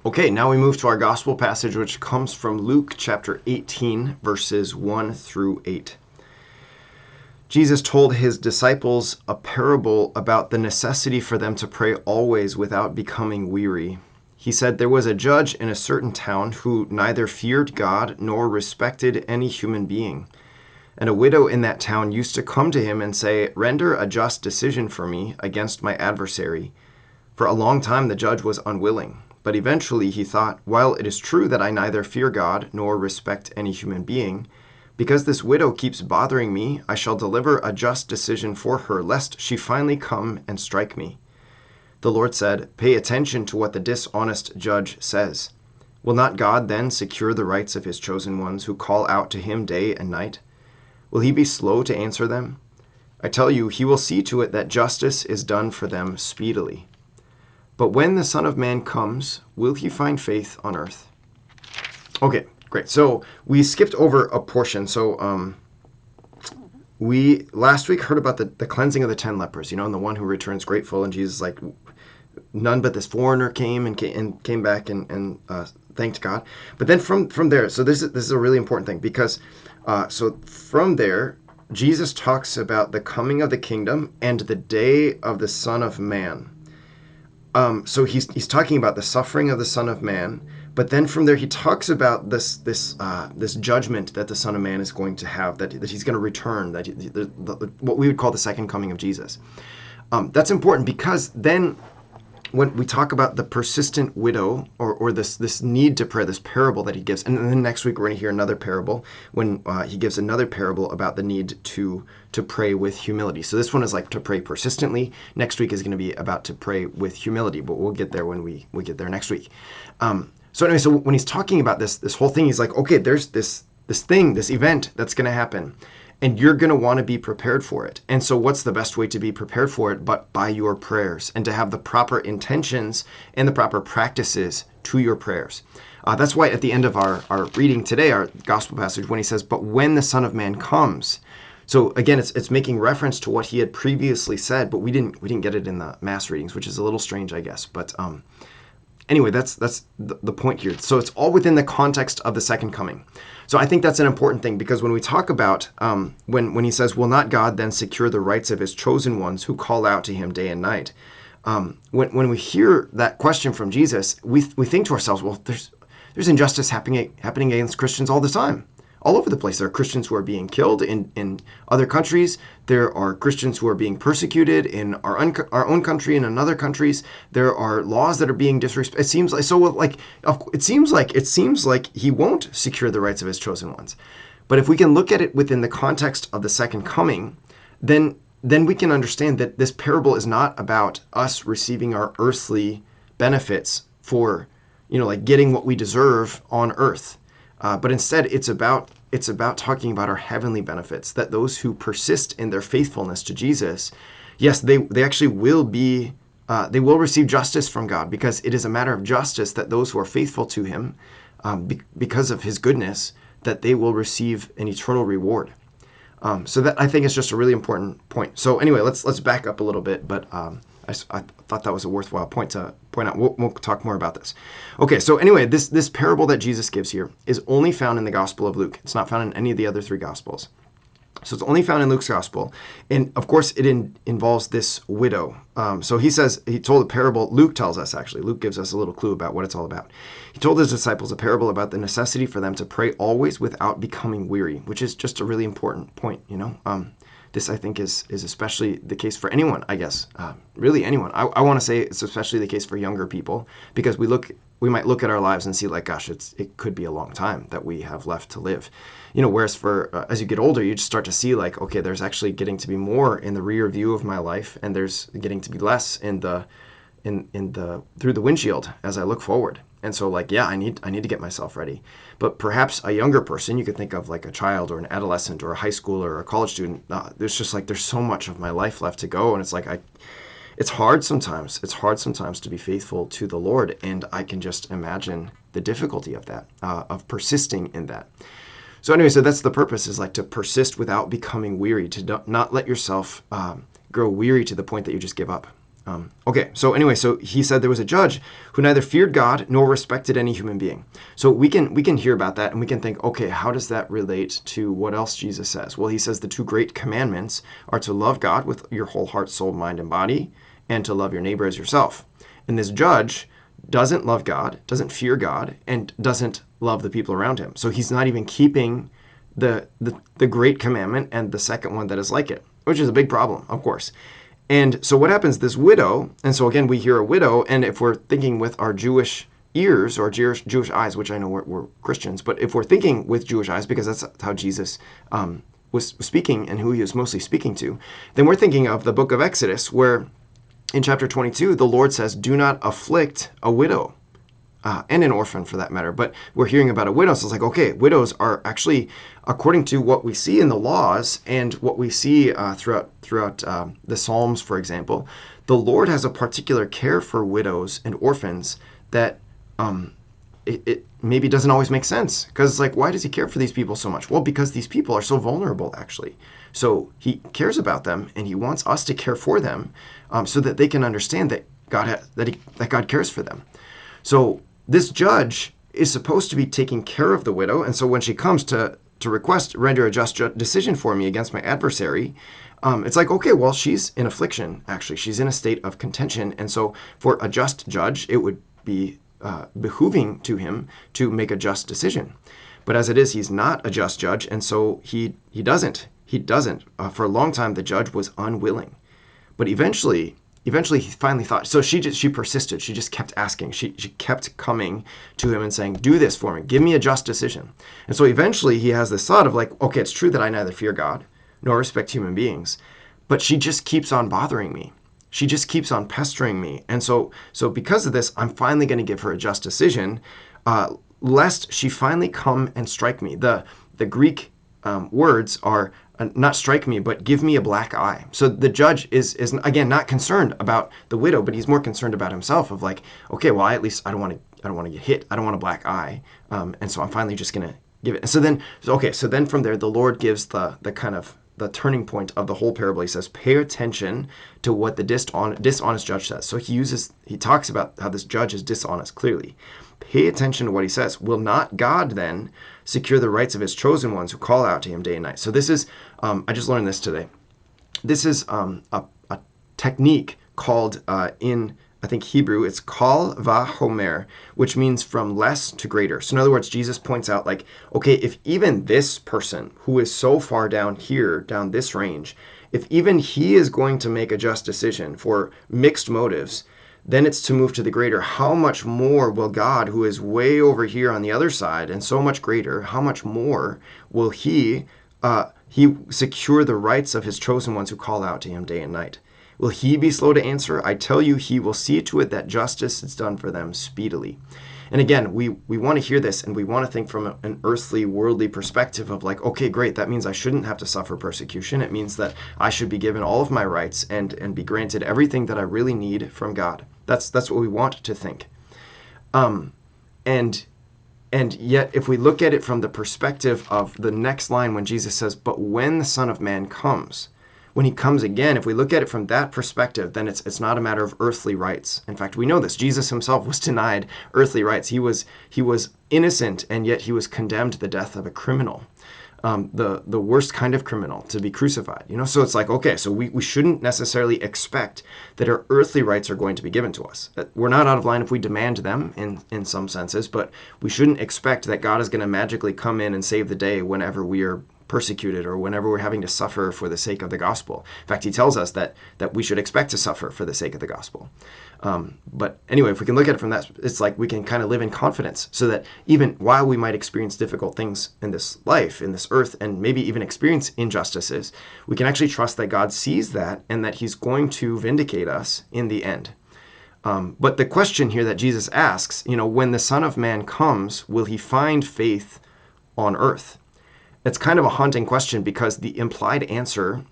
Okay, now we move to our gospel passage, which comes from Luke chapter 18, verses 1 through 8. Jesus told his disciples a parable about the necessity for them to pray always without becoming weary. He said there was a judge in a certain town who neither feared God nor respected any human being. And a widow in that town used to come to him and say, "Render a just decision for me against my adversary." For a long time the judge was unwilling. But eventually he thought, while it is true that I neither fear God nor respect any human being, because this widow keeps bothering me, I shall deliver a just decision for her, lest she finally come and strike me. The Lord said, "Pay attention to what the dishonest judge says. Will not God then secure the rights of his chosen ones who call out to him day and night? Will he be slow to answer them? I tell you, he will see to it that justice is done for them speedily. But when the Son of Man comes, will he find faith on earth?" Okay, great. So we skipped over a portion. So we last week heard about the cleansing of the 10 lepers, and the one who returns grateful. And Jesus like, none but this foreigner came back and thanked God. But then from there, so this is a really important thing, because so from there, Jesus talks about the coming of the kingdom and the day of the Son of Man. So he's talking about the suffering of the Son of Man, but then from there he talks about this judgment that the Son of Man is going to have, that he's going to return, what we would call the second coming of Jesus. That's important, because then when we talk about the persistent widow, or this need to pray, this parable that he gives, and then next week we're going to hear another parable when he gives another parable about the need to pray with humility. So this one is like to pray persistently. Next week is going to be about to pray with humility, but we'll get there when we get there next week. So anyway, so when he's talking about this whole thing, he's like, okay, there's this event that's going to happen, and you're going to want to be prepared for it. And so what's the best way to be prepared for it but by your prayers, and to have the proper intentions and the proper practices to your prayers. That's why at the end of our reading today, our gospel passage, when he says, "But when the Son of Man comes," so again, it's making reference to what he had previously said, but we didn't get it in the mass readings, which is a little strange, I guess. But anyway, that's the point here. So it's all within the context of the second coming. So I think that's an important thing, because when we talk about when he says, "Will not God then secure the rights of his chosen ones who call out to him day and night?" When we hear that question from Jesus, we think to ourselves, well, there's injustice happening against Christians all the time. All over the place. There are Christians who are being killed in other countries. There are Christians who are being persecuted in our own country and in other countries. There are laws that are being disrespected. It seems like he won't secure the rights of his chosen ones. But if we can look at it within the context of the second coming, then we can understand that this parable is not about us receiving our earthly benefits for, like getting what we deserve on earth. But instead, it's about talking about our heavenly benefits, that those who persist in their faithfulness to Jesus, yes, they actually will be, they will receive justice from God, because it is a matter of justice that those who are faithful to him, because of his goodness, that they will receive an eternal reward. So that, I think, is just a really important point. So anyway, let's back up a little bit, but I thought that was a worthwhile point to point out. We'll talk more about this. Okay, so anyway, this parable that Jesus gives here is only found in the Gospel of Luke. It's not found in any of the other three Gospels. So it's only found in Luke's Gospel. And of course, it involves this widow. So he told a parable. Luke tells us, actually. Luke gives us a little clue about what it's all about. He told his disciples a parable about the necessity for them to pray always without becoming weary, which is just a really important point, This, I think, is especially the case for anyone, I guess. Really anyone. I want to say it's especially the case for younger people, because we might look at our lives and see, like, gosh, it could be a long time that we have left to live. Whereas as you get older, you just start to see, like, okay, there's actually getting to be more in the rear view of my life, and there's getting to be less through the windshield as I look forward. And so, like, yeah, I need to get myself ready. But perhaps a younger person, you could think of like a child or an adolescent or a high schooler or a college student. There's so much of my life left to go, and it's like it's hard sometimes. It's hard sometimes to be faithful to the Lord, and I can just imagine the difficulty of that, of persisting in that. So anyway, so that's the purpose, is like to persist without becoming weary, to not let yourself grow weary to the point that you just give up. Okay, so anyway, so he said there was a judge who neither feared God nor respected any human being. So we can hear about that and we can think, okay, how does that relate to what else Jesus says? Well, he says the two great commandments are to love God with your whole heart, soul, mind, and body, and to love your neighbor as yourself. And this judge doesn't love God, doesn't fear God, and doesn't love the people around him. So he's not even keeping the great commandment and the second one that is like it, which is a big problem, of course. And so what happens, this widow, and so again, we hear a widow, and if we're thinking with our Jewish ears or Jewish eyes, which I know we're Christians, but if we're thinking with Jewish eyes, because that's how Jesus was speaking and who he was mostly speaking to, then we're thinking of the book of Exodus, where in chapter 22, the Lord says, do not afflict a widow. And an orphan for that matter. But we're hearing about a widow, so it's like, okay, widows are actually, according to what we see in the laws and what we see throughout the Psalms, for example, the Lord has a particular care for widows and orphans that it maybe doesn't always make sense. Because it's like, why does he care for these people so much? Well, because these people are so vulnerable, actually. So he cares about them, and he wants us to care for them so that they can understand that God cares for them. So this judge is supposed to be taking care of the widow, and so when she comes to render a just decision for me against my adversary, it's like, okay, well, she's in affliction, actually. She's in a state of contention, and so for a just judge, it would be behooving to him to make a just decision. But as it is, he's not a just judge, and so he doesn't. For a long time, the judge was unwilling. But eventually he finally thought, so she persisted. She just kept asking. She kept coming to him and saying, do this for me. Give me a just decision. And so eventually he has this thought of like, okay, it's true that I neither fear God nor respect human beings, but she just keeps on bothering me. She just keeps on pestering me. And so because of this, I'm finally going to give her a just decision, lest she finally come and strike me. The Greek words are not strike me, but give me a black eye. So the judge is again not concerned about the widow, but he's more concerned about himself. Of like, okay, well, I don't want to get hit. I don't want a black eye, and so I'm finally just gonna give it. So then from there, the Lord gives the kind of the turning point of the whole parable. He says, pay attention to what the dishonest judge says. So he talks about how this judge is dishonest clearly. Pay attention to what he says. Will not God then secure the rights of his chosen ones who call out to him day and night? So this is, I just learned this today. This is a technique called in, I think, Hebrew, it's kal vahomer, which means from less to greater. So in other words, Jesus points out like, okay, if even this person who is so far down here, down this range, if even he is going to make a just decision for mixed motives, then it's to move to the greater. How much more will God, who is way over here on the other side and so much greater, how much more will he secure the rights of his chosen ones who call out to him day and night? Will he be slow to answer? I tell you, he will see to it that justice is done for them speedily. And again, we want to hear this, and we want to think from an earthly, worldly perspective of like, okay, great, that means I shouldn't have to suffer persecution. It means that I should be given all of my rights and be granted everything that I really need from God. That's what we want to think. And yet, if we look at it from the perspective of the next line when Jesus says, but when the Son of Man comes, when he comes again, if we look at it from that perspective, then it's not a matter of earthly rights. In fact, we know this. Jesus himself was denied earthly rights. He was innocent, and yet he was condemned to the death of a criminal, the worst kind of criminal, to be crucified. So it's like, okay, so we shouldn't necessarily expect that our earthly rights are going to be given to us. We're not out of line if we demand them in some senses, but we shouldn't expect that God is going to magically come in and save the day whenever we are persecuted or whenever we're having to suffer for the sake of the gospel. In fact, he tells us that we should expect to suffer for the sake of the gospel. But anyway, if we can look at it from that, it's like we can kind of live in confidence so that even while we might experience difficult things in this life, in this earth, and maybe even experience injustices, we can actually trust that God sees that and that he's going to vindicate us in the end. But the question here that Jesus asks, when the Son of Man comes, will he find faith on earth? It's kind of a haunting question because the implied answer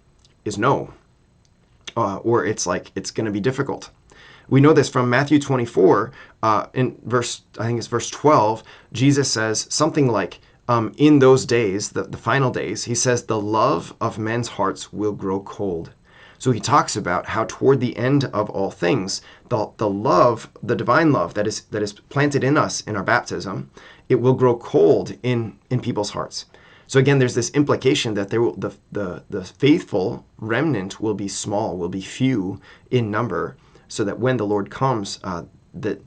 is no, or it's like it's going to be difficult. We know this from Matthew 24, in verse 12, Jesus says something like, in those days, the final days, he says, the love of men's hearts will grow cold. So he talks about how toward the end of all things, the love, the divine love that is planted in us in our baptism, it will grow cold in people's hearts. So again, there's this implication that there will, the faithful remnant will be small, will be few in number, so that when the Lord comes, that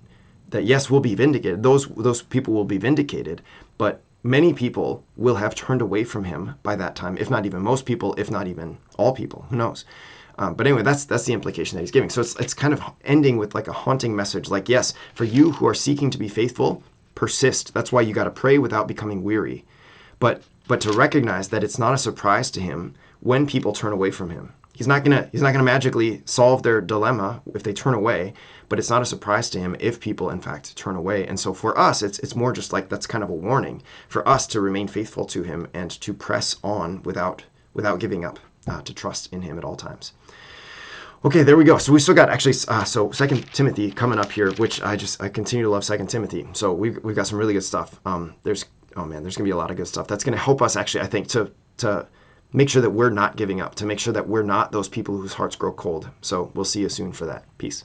yes, we'll be vindicated. Those people will be vindicated, but many people will have turned away from him by that time, if not even most people, if not even all people. Who knows? But anyway, that's the implication that he's giving. So it's kind of ending with like a haunting message, like, yes, for you who are seeking to be faithful, persist. That's why you got to pray without becoming weary. But to recognize that it's not a surprise to him when people turn away from him. He's not gonna magically solve their dilemma if they turn away, but it's not a surprise to him if people in fact turn away. And so for us, it's more just like that's kind of a warning for us to remain faithful to him and to press on without giving up, to trust in him at all times. Okay, there we go. So we still got actually, so 2 Timothy coming up here, which I continue to love 2 Timothy. So we've got some really good stuff. There's going to be a lot of good stuff. That's going to help us actually, I think, to make sure that we're not giving up, to make sure that we're not those people whose hearts grow cold. So we'll see you soon for that. Peace.